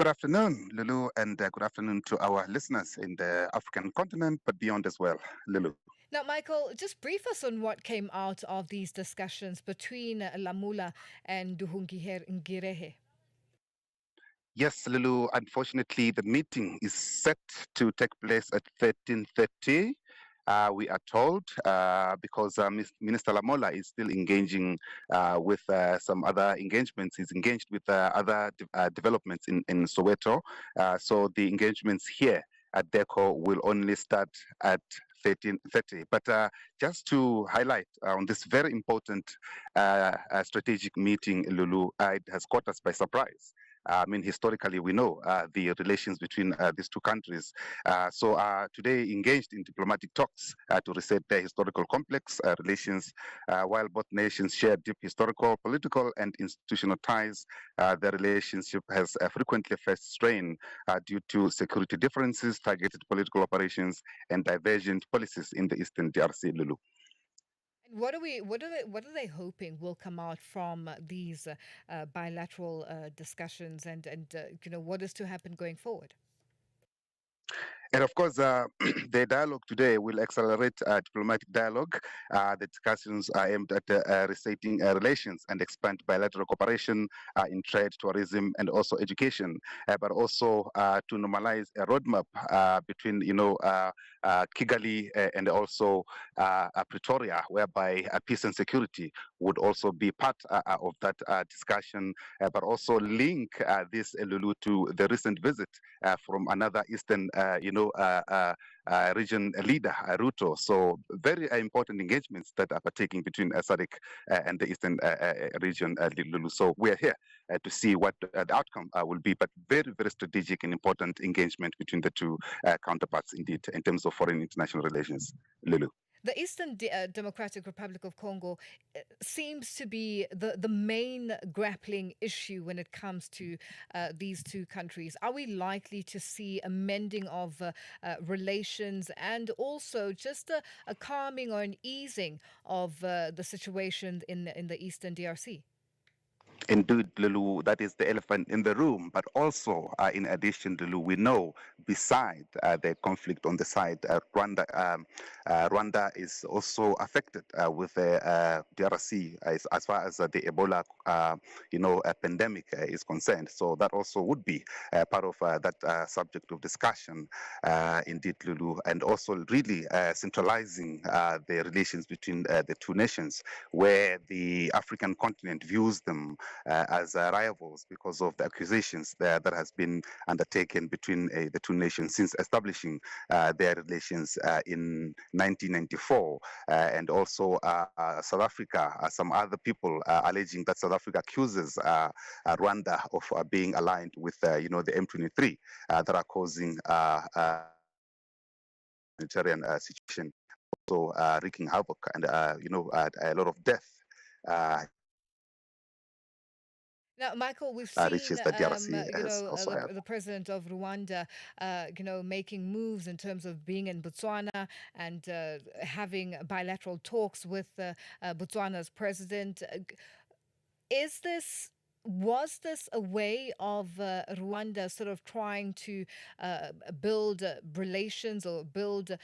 Good afternoon, Lulu, and good afternoon to our listeners in the African continent, but beyond as well, Lulu. Now, Michael, just brief us on what came out of these discussions between Lamula and Nduhungirehe. Yes, Lulu, unfortunately, the meeting is set to take place at 13:30. We are told because Minister Lamola is still engaging with some other engagements. He's engaged with other developments in Soweto. So the engagements here at DECO will only start at 13:30. But just to highlight on this very important strategic meeting, Lulu, it has caught us by surprise. I mean, historically, we know the relations between these two countries. So today, engaged in diplomatic talks to reset their historical complex relations, while both nations share deep historical, political, and institutional ties. Their relationship has frequently faced strain due to security differences, targeted political operations, and divergent policies in the Eastern DRC, Lulu. And what are they hoping will come out from these bilateral discussions, and what is to happen going forward? And of course, the dialogue today will accelerate diplomatic dialogue. The discussions are aimed at resetting relations and expand bilateral cooperation in trade, tourism, and also education, but also to normalize a roadmap between, Kigali and also Pretoria, whereby peace and security would also be part of that discussion, but also link this, Lulu, to the recent visit from another Eastern, region leader, Ruto. So very important engagements that are partaking between SADC and the Eastern region, Lulu. So we are here to see what the outcome will be, but very, very strategic and important engagement between the two counterparts, indeed, in terms of foreign international relations, Lulu. The Eastern Democratic Republic of Congo seems to be the main grappling issue when it comes to these two countries. Are we likely to see a mending of relations and also just a calming or an easing of the situation in the Eastern DRC? Indeed, Lulu, that is the elephant in the room. But also, in addition, Lulu, we know beside the conflict on the side, Rwanda is also affected with the DRC as far as the Ebola, pandemic is concerned. So that also would be part of that subject of discussion, indeed, Lulu, and also really centralizing the relations between the two nations, where the African continent views them as rivals because of the accusations that has been undertaken between the two nations since establishing their relations in 1994, and also South Africa. Some other people alleging that South Africa accuses Rwanda of being aligned with, the M23 that are causing humanitarian situation, also wreaking havoc and a lot of death. Uh, Now, Michael, we've seen, Riches that DRC has also had. the president of Rwanda, making moves in terms of being in Botswana and having bilateral talks with Botswana's president. Is this Was this a way of Rwanda sort of trying to build relations or build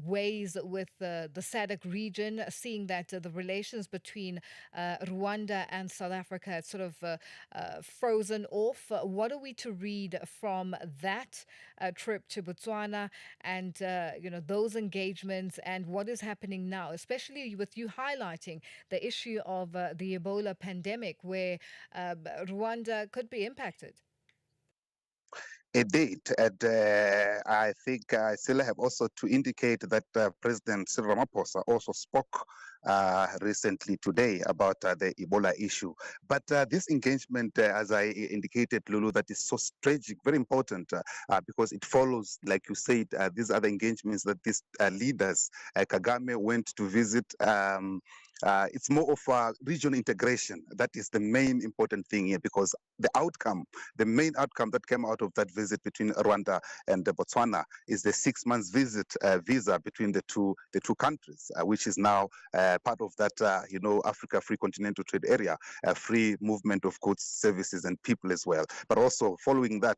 ways with the SADC region, seeing that the relations between Rwanda and South Africa had sort of frozen off? What are we to read from that trip to Botswana and those engagements, and what is happening now, especially with you highlighting the issue of the Ebola pandemic, where Rwanda could be impacted? Indeed, and I think I still have also to indicate that President Cyril Ramaphosa also spoke recently today about the Ebola issue. But this engagement, as I indicated, Lulu, that is so strategic, very important, because it follows, like you said, these other engagements that these leaders, Kagame went to visit. it's more of regional integration. That is the main important thing here, because the main outcome that came out of that visit between Rwanda and Botswana is the 6 months visa between the two countries, which is now part of that Africa Free Continental Trade Area, free movement of goods, services, and people as well. But also following that,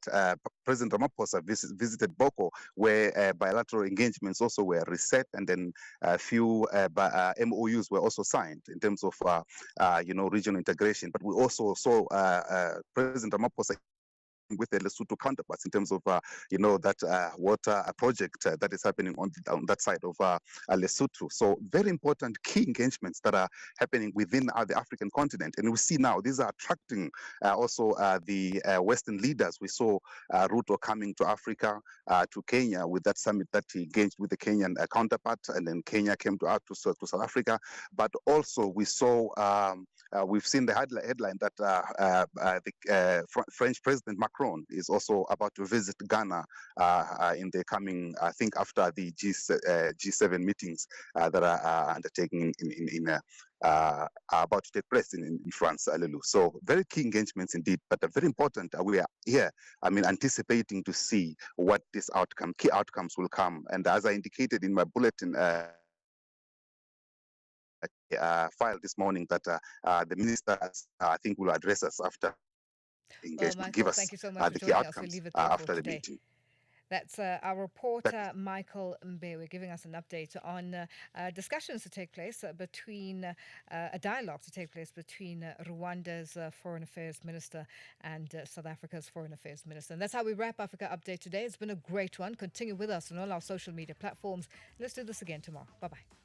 President Ramaphosa visited Boko, where bilateral engagements also were reset, and then a few MOUs were also signed in terms of regional integration. But we also saw President Ramaphosa with the Lesotho counterparts in terms of that water project that is happening on that side of Lesotho. So very important key engagements that are happening within the African continent, and we see now these are attracting also the Western leaders. We saw Ruto coming to Africa, to Kenya with that summit that he engaged with the Kenyan counterpart, and then Kenya came to South Africa. But also we saw. We've seen the headline that the French President Macron is also about to visit Ghana in the coming, I think, after the G7 meetings that are undertaking are about to take place in France, Lulu. So very key engagements indeed, but very important. We are here, anticipating to see what key outcomes will come. And as I indicated in my bulletin, file this morning, that the ministers, I think, will address us after Well, engagement, give Michael, us thank you so much for the key joining us. We'll outcomes leave it there for after the today. meeting. That's our That reporter, Michael Mbewe, giving us an update on discussions to take place between a dialogue to take place between Rwanda's Foreign Affairs Minister and South Africa's Foreign Affairs Minister. And that's how we wrap Africa Update today. It's been a great one. Continue with us on all our social media platforms. Let's do this again tomorrow. Bye bye.